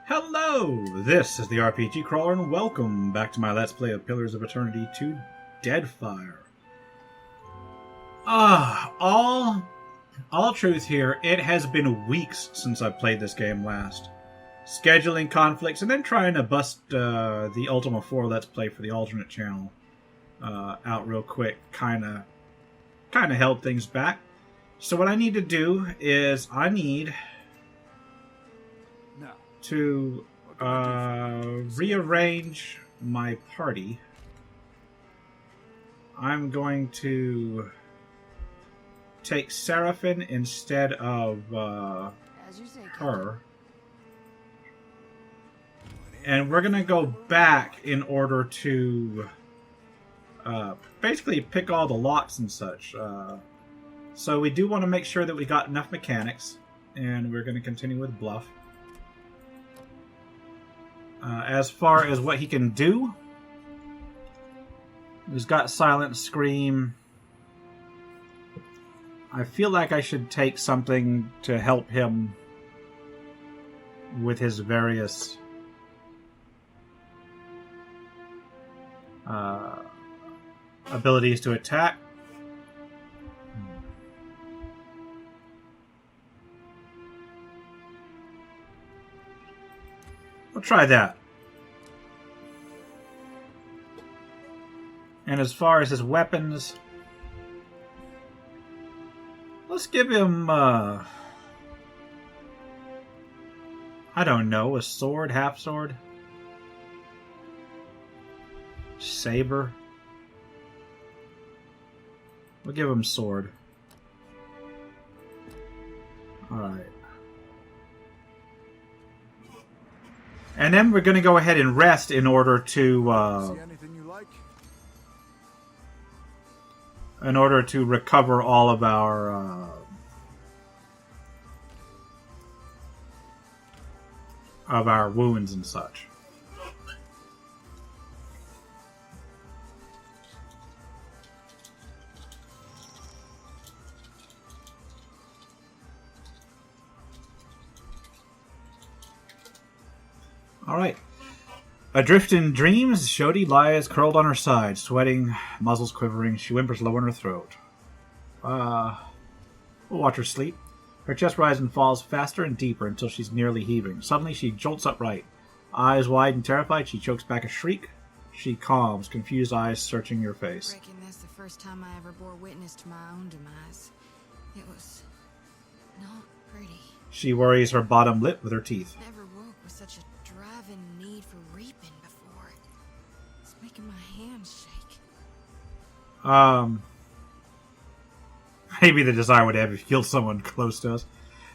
Hello! This is the RPG Crawler, and welcome back to my Let's Play of Pillars of Eternity 2 Deadfire. All truth here, it has been weeks since I played this game last. Scheduling conflicts, and then trying to bust the Ultima 4 Let's Play for the alternate channel out real quick kinda held things back. So what I need to do is I need to rearrange my party. I'm going to take Seraphine instead of her. And we're going to go back in order to basically pick all the locks and such. So we do want to make sure that we got enough mechanics, and we're going to continue with Bluff. As far as what he can do, he's got Silent Scream. I feel like I should take something to help him with his various abilities to attack. We'll try that. And as far as his weapons, let's give him, I don't know, a sword, half sword? Saber? We'll give him sword. Alright. And then we're going to go ahead and rest in order to recover all of our wounds and such. Alright. Adrift in dreams, Shodi lies curled on her side, sweating, muzzles quivering. She whimpers low in her throat. We'll watch her sleep. Her chest rises and falls faster and deeper until she's nearly heaving. Suddenly she jolts upright. Eyes wide and terrified, she chokes back a shriek. She calms, confused eyes searching your face. I reckon that's the first time I ever bore witness to my own demise. It was not pretty. She worries her bottom lip with her teeth. Never woke with such a driving need for reaping before. It's making my hands shake. Maybe the desire would have killed someone close to us.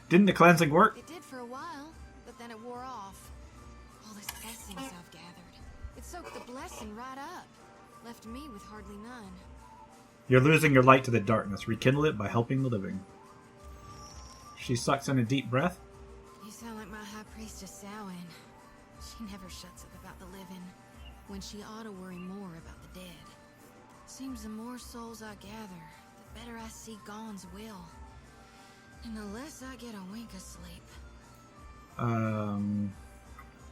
Didn't the cleansing work? It did for a while, but then it wore off. All this essence I've gathered. It soaked the blessing right up. Left me with hardly none. You're losing your light to the darkness. Rekindle it by helping the living. She sucks in a deep breath. You sound like my high priestess Samhain. She never shuts up about the living, when she ought to worry more about the dead. Seems the more souls I gather, the better I see Gaun's will, and the less I get a wink of sleep.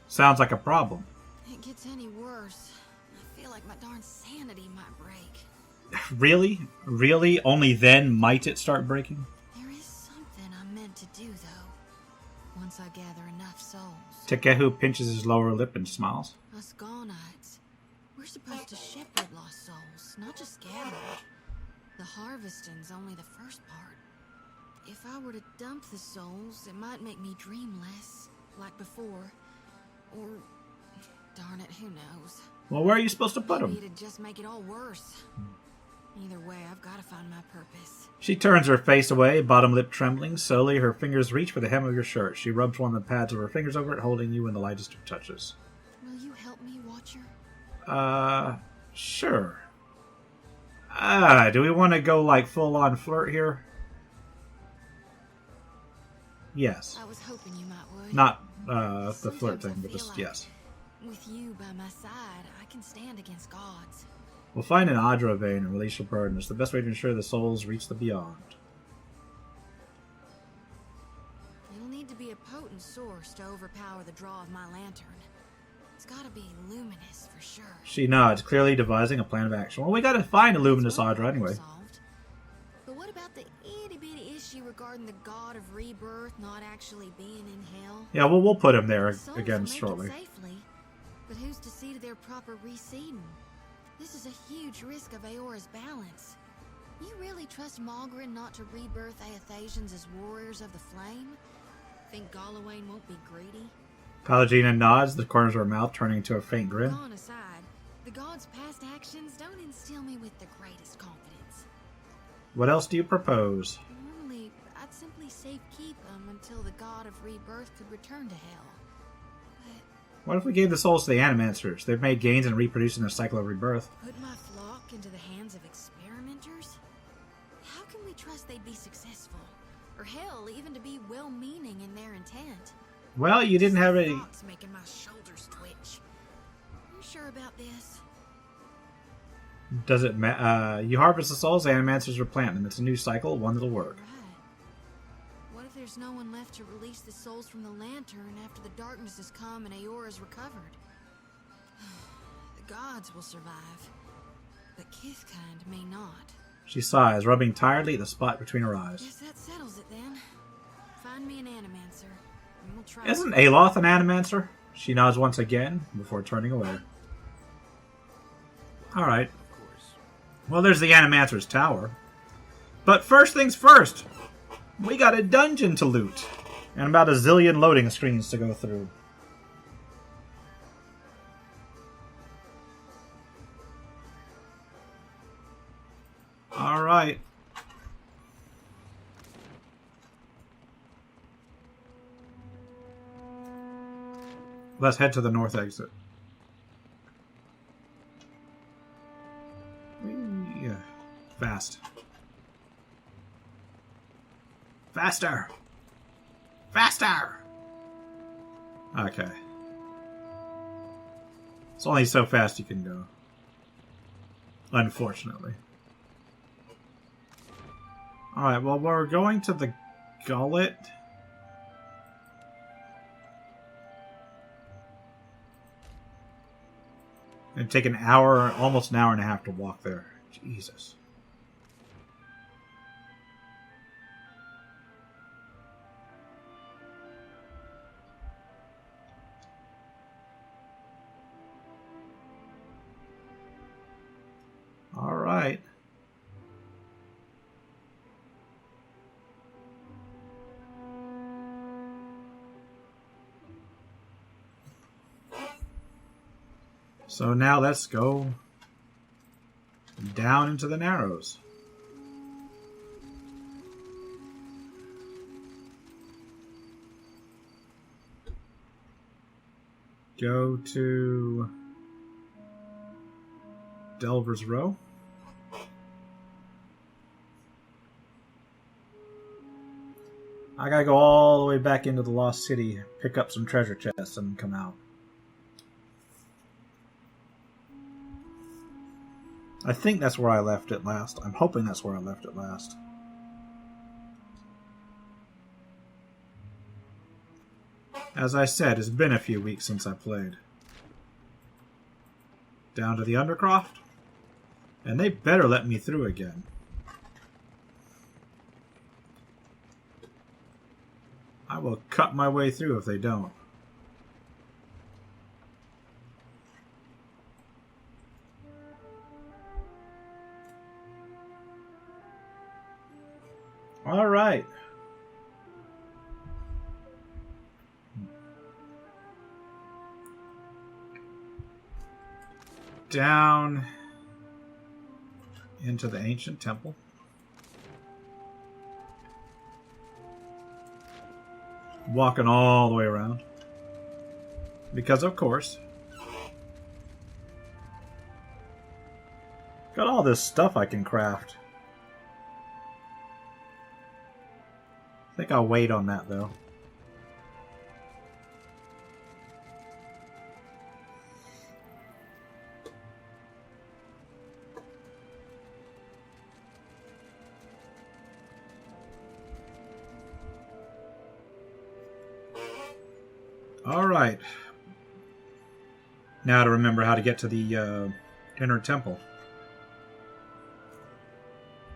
Sounds like a problem. It gets any worse. I feel like my darn sanity might break. Really? Really? Only then might it start breaking? There is something I'm meant to do, though. Once I gather enough souls. Takehu pinches his lower lip and smiles. Us Gaunites, we're supposed to shepherd lost souls, not just gather. The harvesting's only the first part. If I were to dump the souls, it might make me dream less, like before. Or, darn it, who knows? Well, where are you supposed to put them? Maybe it'd just make it all worse. Either way, I've got to find my purpose. She turns her face away, bottom lip trembling. Slowly, her fingers reach for the hem of your shirt. She rubs one of the pads of her fingers over it, holding you in the lightest of touches. Will you help me, Watcher? Sure. Do we want to go, like, full-on flirt here? Yes. I was hoping you might would. Not, the flirt thing, but just, yes. With you by my side, I can stand against gods. We'll find an Adra vein and release your burden. It's the best way to ensure the souls reach the beyond. It'll need to be a potent certain source to overpower the draw of my lantern. It's gotta be luminous for sure. She nods, clearly devising a plan of action. Well, we gotta find a luminous Audra anyway. Solved. But what about the itty-bitty issue regarding the god of rebirth not actually being in hell? Yeah, well, we'll put him there Souls again will make it shortly. Safely, but who's to see to their proper reseeding? This is a huge risk of Aora's balance. You really trust Malgrin not to rebirth Aethasians as warriors of the flame? Think Gallowayne won't be greedy? Pallegina nods, the corners of her mouth turning to a faint grin. Gone aside, the god's past actions don't instill me with the greatest confidence. What else do you propose? Normally, I'd simply safekeep them until the god of rebirth could return to hell. But What if we gave the souls to the Animancers? They've made gains in reproducing their cycle of rebirth. put my flock into the hands of experimenters? How can we trust they'd be successful? Or hell, even to be well-meaning in their intent? Well, you didn't have any... Thoughts making my shoulders twitch. You sure about this? Does it you harvest the souls, the Animancers replant them. It's a new cycle, one that'll work. Right. What if there's no one left to release the souls from the lantern after the darkness has come and Aora's recovered? The gods will survive, but Kithkind may not. She sighs, rubbing tiredly at the spot between her eyes. Guess that settles it then. Find me an Animancer, and we'll try. Isn't Aloth an Animancer? She nods once again, before turning away. Alright. Well, there's the Animancer's tower. But first things first! We got a dungeon to loot! And about a zillion loading screens to go through. Alright. Let's head to the north exit. Yeah. Fast. Faster! Faster! Okay. It's only so fast you can go. Unfortunately. Alright, well, we're going to the Gullet. It'd take an hour, almost an hour and a half to walk there. Jesus. All right. So now let's go down into the Narrows. Go to Delver's Row. I gotta go all the way back into the Lost City, pick up some treasure chests, and come out. I think that's where I left it last. I'm hoping that's where I left it last. As I said, it's been a few weeks since I played. Down to the Undercroft. And they better let me through again. I will cut my way through if they don't. All right. Down into the ancient temple. Walking all the way around. Because of course. Got all this stuff I can craft. I think I'll wait on that, though. Alright. Now to remember how to get to the inner temple.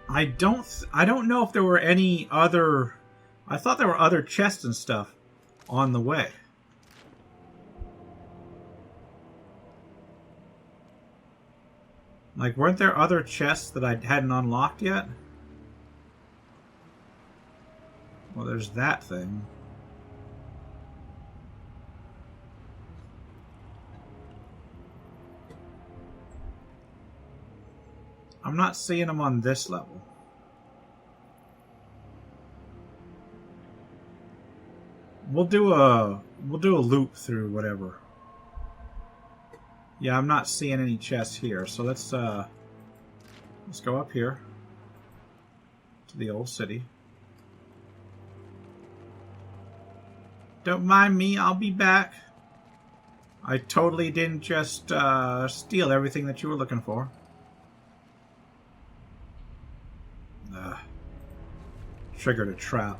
I don't know if there were any other... I thought there were other chests and stuff on the way. Like, weren't there other chests that I hadn't unlocked yet? Well, there's that thing. I'm not seeing them on this level. We'll do a loop through whatever. Yeah, I'm not seeing any chests here, so let's go up here to the old city. Don't mind me, I'll be back. I totally didn't just steal everything that you were looking for. Triggered a trap.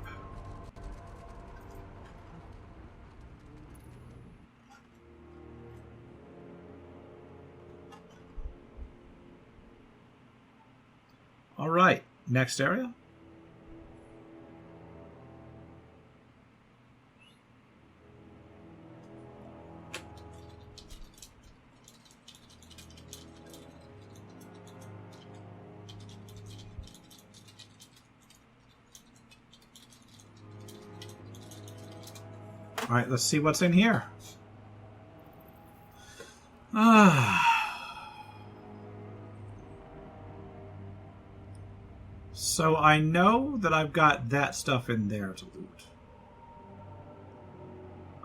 Alright, next area. Alright, let's see what's in here. So I know that I've got that stuff in there to loot.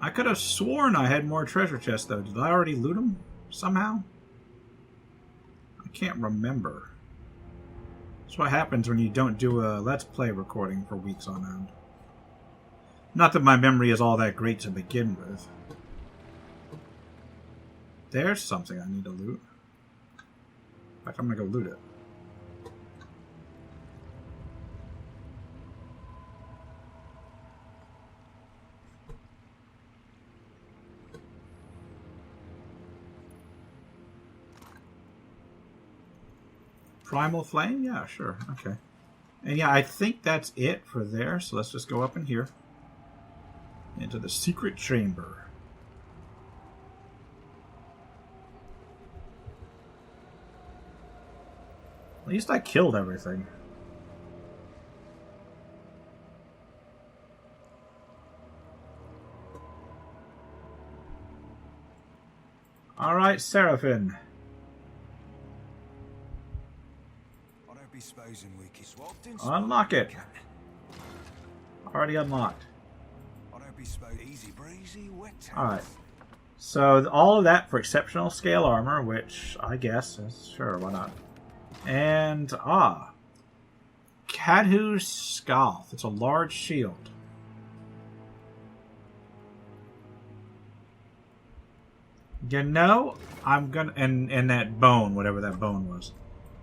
I could have sworn I had more treasure chests, though. Did I already loot them somehow? I can't remember. That's what happens when you don't do a Let's Play recording for weeks on end. Not that my memory is all that great to begin with. There's something I need to loot. In fact, I'm going to go loot it. Primal Flame? Yeah, sure. Okay. And yeah, I think that's it for there. So let's just go up in here. Into the secret chamber. At least I killed everything. Alright, Seraphim. Unlock it. Already unlocked. Alright. So all of that for exceptional scale armor, which I guess is sure, why not? And Cadhu's Scalp. It's a large shield. You know, I'm gonna and that bone, whatever that bone was.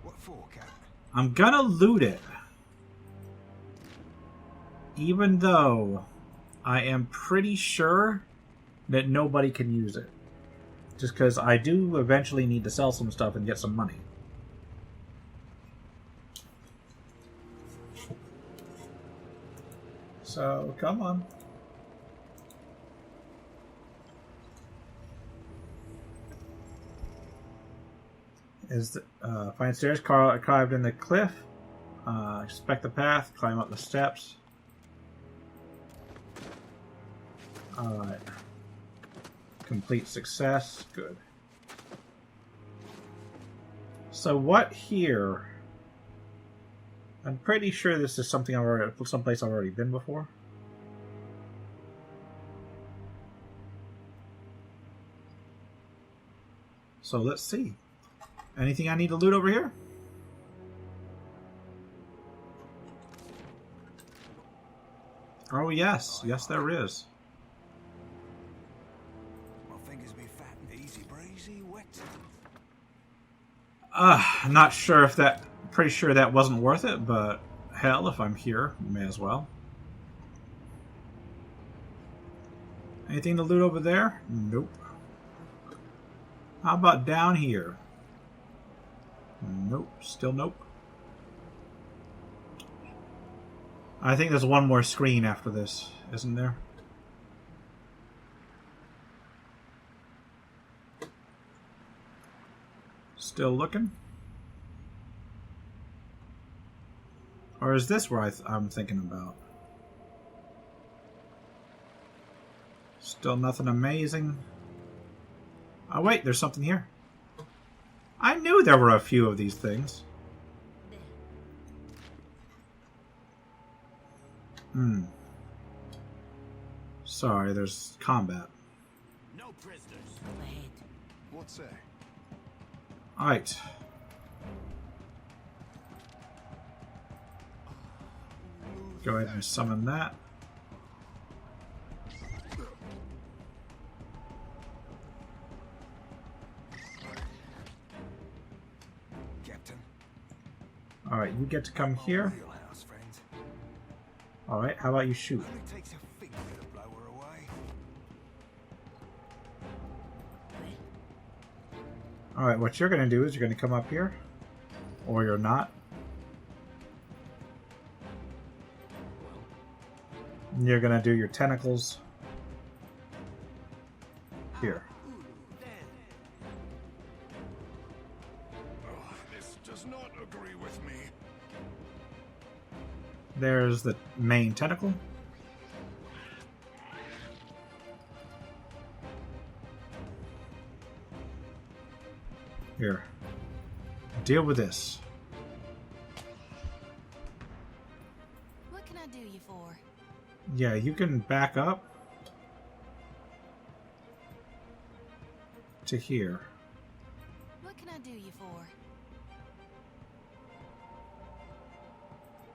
What for, Cap? I'm gonna loot it. Even though I am pretty sure that nobody can use it. Just because I do eventually need to sell some stuff and get some money. So, come on. Find stairs carved in the cliff. Inspect the path. Climb up the steps. Alright. Complete success. Good. So what here? I'm pretty sure this is something someplace I've already been before. So let's see. Anything I need to loot over here? Oh yes, yes there is. I'm not sure if that... Pretty sure that wasn't worth it, but hell, if I'm here, may as well. Anything to loot over there? Nope. How about down here? Nope. Still nope. I think there's one more screen after this, isn't there? Still looking? Or is this where I'm thinking about? Still nothing amazing. Oh wait, there's something here. I knew there were a few of these things. Sorry, there's combat. No prisoners. What's that? Alright. Go ahead and summon that. Captain. Alright, you get to come here. Alright, how about you shoot? Only takes a finger to blow her away. Alright, what you're going to do is you're going to come up here. Or you're not. And you're going to do your tentacles here. Oh, this does not agree with me. There's the main tentacle. Here. Deal with this. What can I do you for? Yeah, you can back up to here. What can I do you for?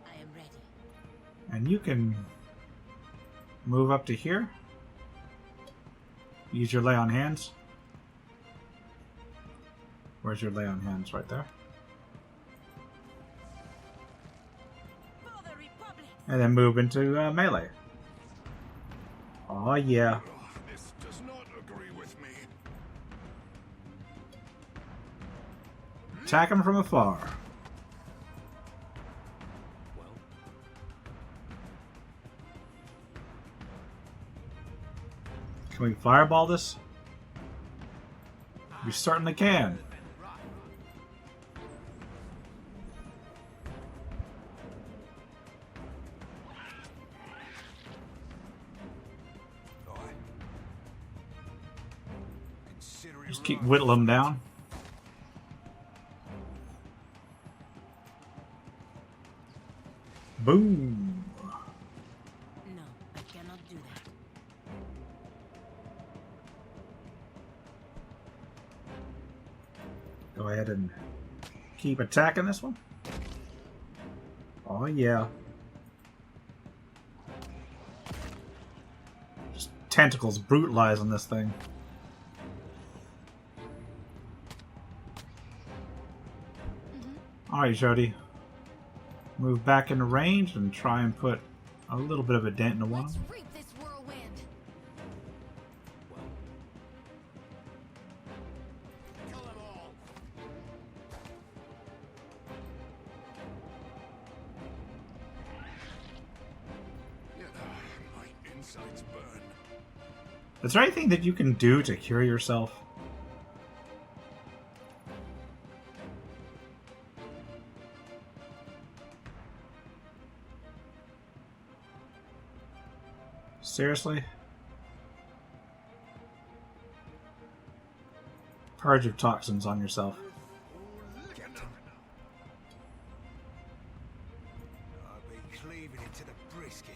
I am ready. And you can move up to here. Use your lay on hands. Where's your lay on hands? Right there. For the Republic. And then move into melee. Oh yeah. Oh, this does not agree with me. Attack him from afar. Can we fireball this? We certainly can. Just keep whittling them down. Boom. No, I cannot do that. Go ahead and keep attacking this one. Oh yeah. Just tentacles brutalizing this thing. Alright, Jody. Move back into range and try and put a little bit of a dent into one. Let's reap this whirlwind. Kill them all. Yeah, my insides burn. Is there anything that you can do to cure yourself? Seriously? Purge of toxins on yourself. Captain. I'll be cleaving it to the brisket.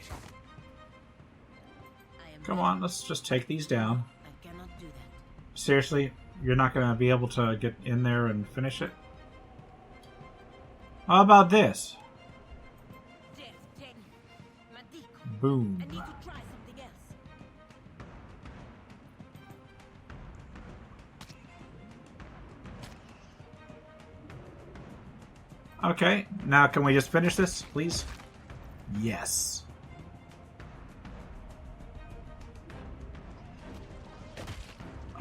I am Come ready. on, let's just take these down. I cannot do that. Seriously? You're not going to be able to get in there and finish it? How about this? Boom. I need to try something else. Okay, now can we just finish this, please? Yes.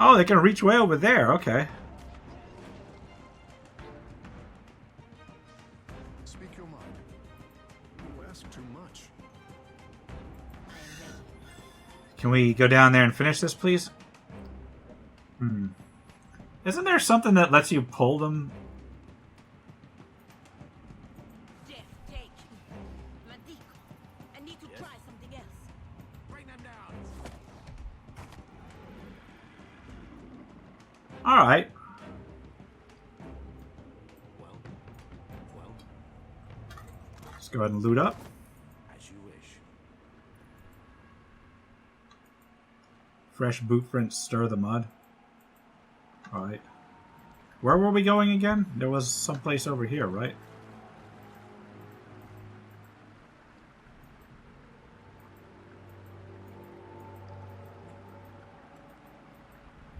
Oh, they can reach way over there. Okay. Speak your mind. You ask too much. Can we go down there and finish this, please? Isn't there something that lets you pull them? Jeff, Jake. Madico. I need to try something else. Bring them down. Alright. Well. Let's go ahead and loot up. As you wish. Fresh boot prints stir the mud. Alright. Where were we going again? There was someplace over here, right?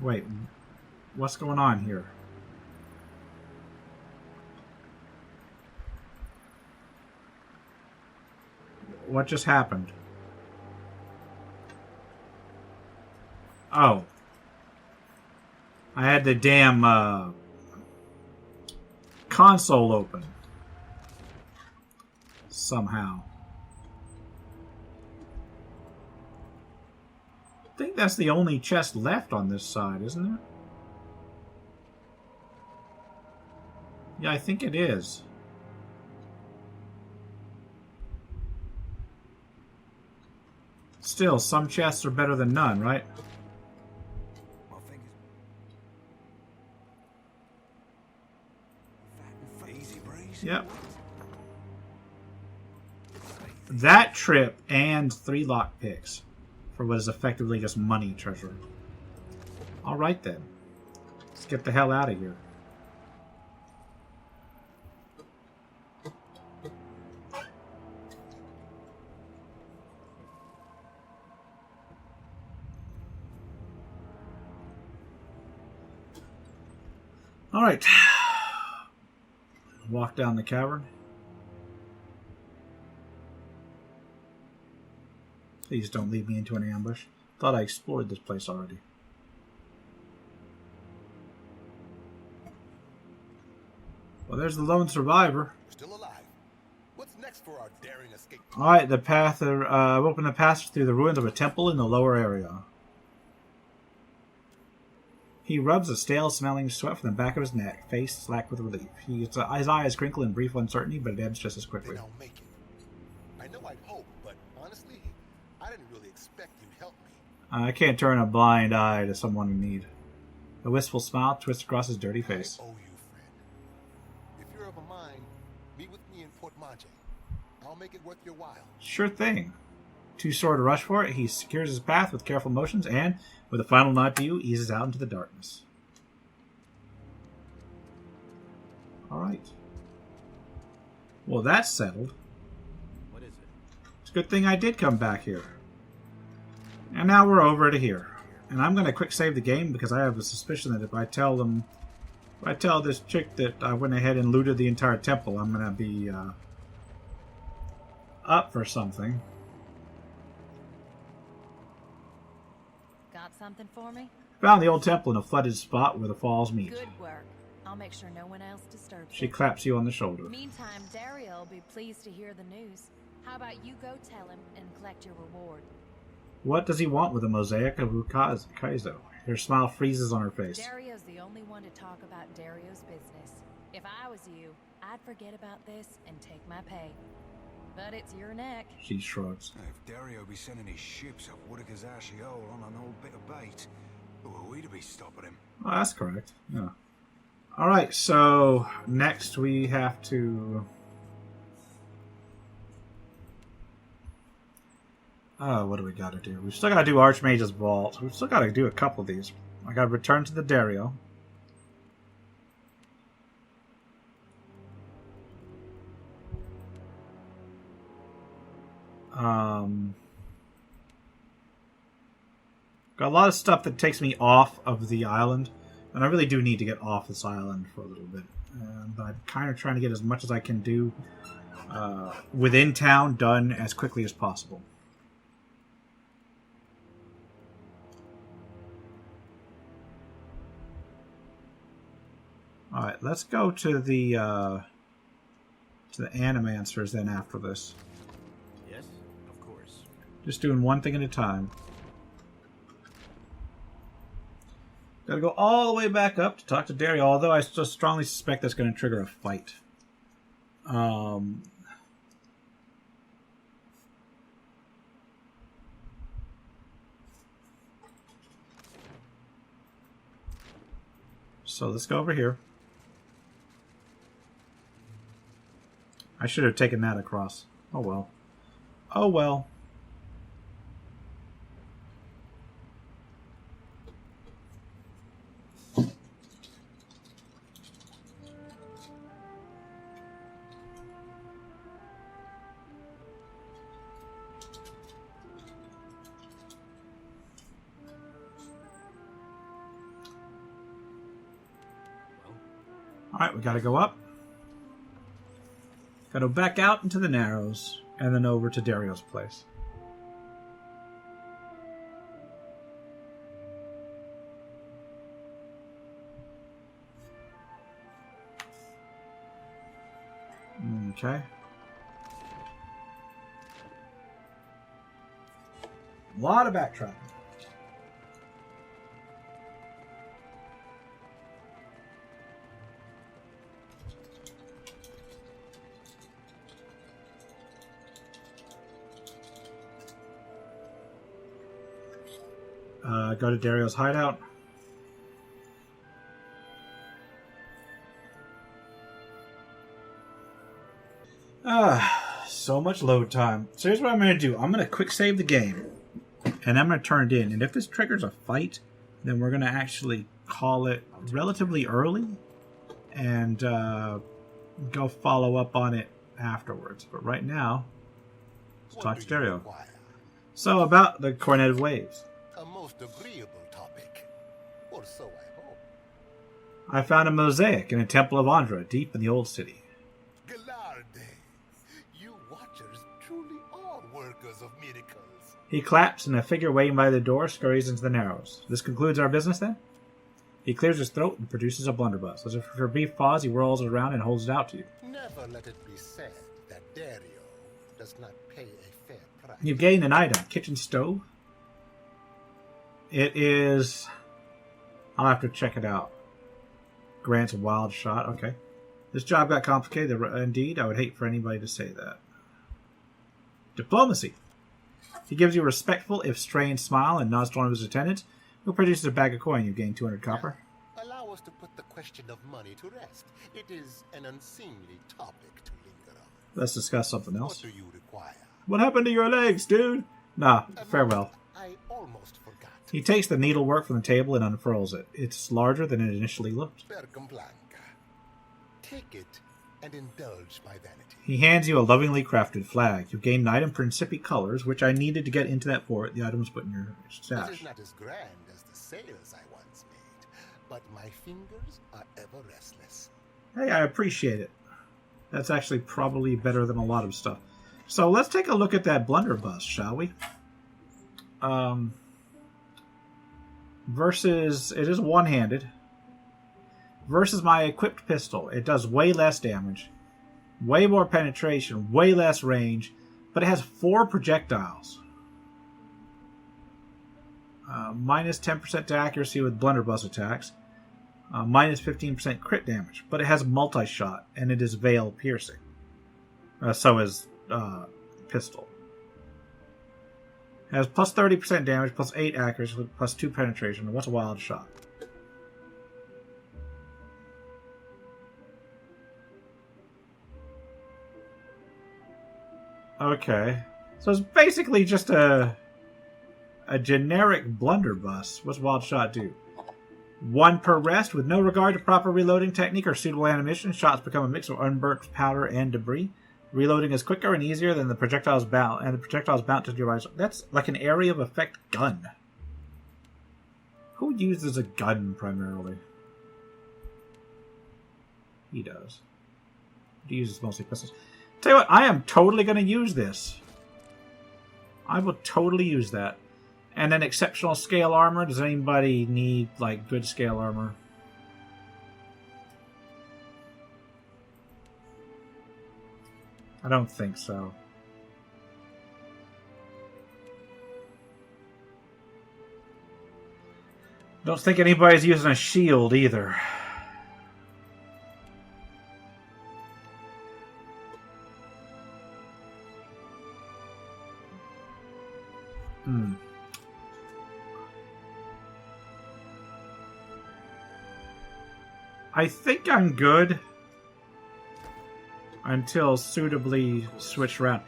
Wait. What's going on here? What just happened? Oh. I had the damn console open. Somehow. I think that's the only chest left on this side, isn't it? Yeah, I think it is. Still, some chests are better than none, right? My fingers. Easy breeze. Yep. That trip and 3 lockpicks for what is effectively just money treasure. Alright then. Let's get the hell out of here. Alright. Walk down the cavern. Please don't lead me into an ambush. Thought I explored this place already. Well, there's the lone survivor. Still alive. What's next for our daring escape? Alright, the path, I've opened a passage through the ruins of a temple in the lower area. He rubs a stale-smelling sweat from the back of his neck, face slack with relief. His eyes crinkle in brief uncertainty, but it ebbs just as quickly. Then I'll make it. I know I'd hope, but honestly, I didn't really expect you'd help me. I can't turn a blind eye to someone in need. A wistful smile twists across his dirty face. I owe you, friend. If you're of a mind, meet with me in Port Monte. I'll make it worth your while. Sure thing. Too sore to rush for it, he secures his path with careful motions and, with a final nod to you, eases out into the darkness. Alright. Well, that's settled. What is it? It's a good thing I did come back here. And now we're over to here. And I'm going to quick save the game because I have a suspicion that if I tell this chick that I went ahead and looted the entire temple, I'm going to be up for something. Got something for me? Found the old temple in a flooded spot where the falls meet. Good work. I'll make sure no one else disturbs She it. claps you on the shoulder. Meantime, Dario will be pleased to hear the news. How about you go tell him and collect your reward? What does he want with a mosaic of Kaizo? Her smile freezes on her face. Dario's the only one to talk about Dario's business. If I was you, I'd forget about this and take my pay. But it's your neck. She shrugs. If Dario be sending his ships up Woodakazashi on an old bit of bait, who are we to be stopping him? Oh, that's correct. Yeah. Alright, so next we have to... what do we gotta do? We still gotta do Archmage's Vault. We still gotta do a couple of these. I gotta return to the Dario. Got a lot of stuff that takes me off of the island, and I really do need to get off this island for a little bit. But I'm kind of trying to get as much as I can do within town done as quickly as possible. Alright, let's go to the animancers then after this. Yes, of course. Just doing one thing at a time. Gotta go all the way back up to talk to Dario, although I still strongly suspect that's going to trigger a fight. So let's go over here. I should have taken that across. Oh well. Oh well. Alright, we gotta go up. Gotta back out into the Narrows, and then over to Dario's place. Okay. A lot of backtracking. Go to Dario's hideout. So much load time. So here's what I'm going to do. I'm going to quick save the game. And I'm going to turn it in. And if this triggers a fight, then we're going to actually call it relatively early. And go follow up on it afterwards. But right now, let's talk to Dario. So about the Cornet of Waves. A most agreeable topic. Or so I hope. I found a mosaic in a temple of Andra, deep in the old city. Gallarde, you watchers truly are workers of miracles. He claps, and a figure waiting by the door scurries into the Narrows. This concludes our business, then? He clears his throat and produces a blunderbuss. As if for a brief pause, he whirls it around and holds it out to you. Never let it be said that Dario does not pay a fair price. You've gained an item. Kitchen stove? It is... I'll have to check it out. Grants a wild shot. Okay. This job got complicated. Indeed, I would hate for anybody to say that. Diplomacy. He gives you a respectful, if strained smile and nods to one of his attendants, who produces a bag of coin. You gain 200 copper. Allow us to put the question of money to rest. It is an unseemly topic to linger on. Let's discuss something What else. do you require? What happened to your legs, dude? Nah, farewell. I almost forgot. He takes the needlework from the table and unfurls it. It's larger than it initially looked. Bergam Blanca. Take it and indulge my vanity. He hands you a lovingly crafted flag. You gain an item Principi colors, which I needed to get into that fort. The item was put in your This stash. is not as grand as the sails I once made, but my fingers are ever restless. Hey, I appreciate it. That's actually probably better than a lot of stuff. So let's take a look at that blunderbuss, shall we? Versus, it is one-handed. Versus my equipped pistol. It does way less damage. Way more penetration. Way less range. But it has 4 projectiles. Minus 10% to accuracy with blunderbuss attacks. Minus 15% crit damage. But it has multi-shot. And it is veil piercing. So is pistol. It has plus 30% damage, plus 8 accuracy, plus 2 penetration. What's a wild shot? Okay. So it's basically just a generic blunderbuss. What's wild shot do? 1 per rest, with no regard to proper reloading technique or suitable animation. Shots become a mix of unburnt powder and debris. Reloading is quicker and easier than the projectiles bound, and the projectiles bound to your eyes. That's like an area of effect gun. Who uses a gun primarily? He does. He uses mostly pistols. Tell you what, I am totally going to use this. I will totally use that. And then exceptional scale armor. Does anybody need, like, good scale armor? I don't think so. Don't think anybody's using a shield either. I think I'm good until suitably switched around.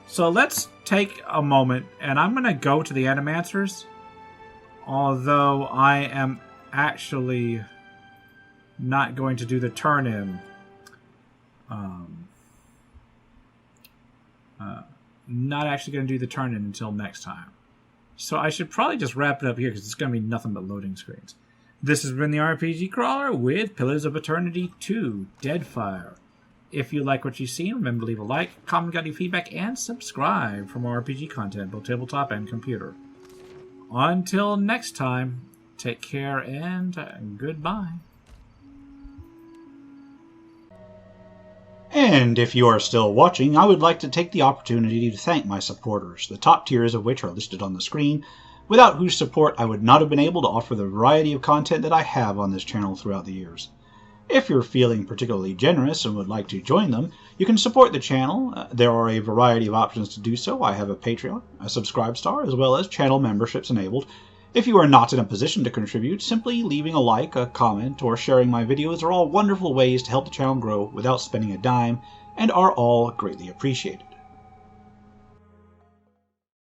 So let's take a moment, and I'm going to go to the Animancers. Although I am actually not going to do the turn-in. Not actually going to do the turn-in until next time. So I should probably just wrap it up here because it's going to be nothing but loading screens. This has been the RPG Crawler with Pillars of Eternity 2, Deadfire. If you like what you've seen, remember to leave a like, comment, got any feedback, and subscribe for more RPG content, both tabletop and computer. Until next time, take care and goodbye. And if you are still watching, I would like to take the opportunity to thank my supporters, the top tiers of which are listed on the screen, without whose support I would not have been able to offer the variety of content that I have on this channel throughout the years. If you're feeling particularly generous and would like to join them, you can support the channel. There are a variety of options to do so. I have a Patreon, a Subscribestar, as well as channel memberships enabled. If you are not in a position to contribute, simply leaving a like, a comment, or sharing my videos are all wonderful ways to help the channel grow without spending a dime, and are all greatly appreciated.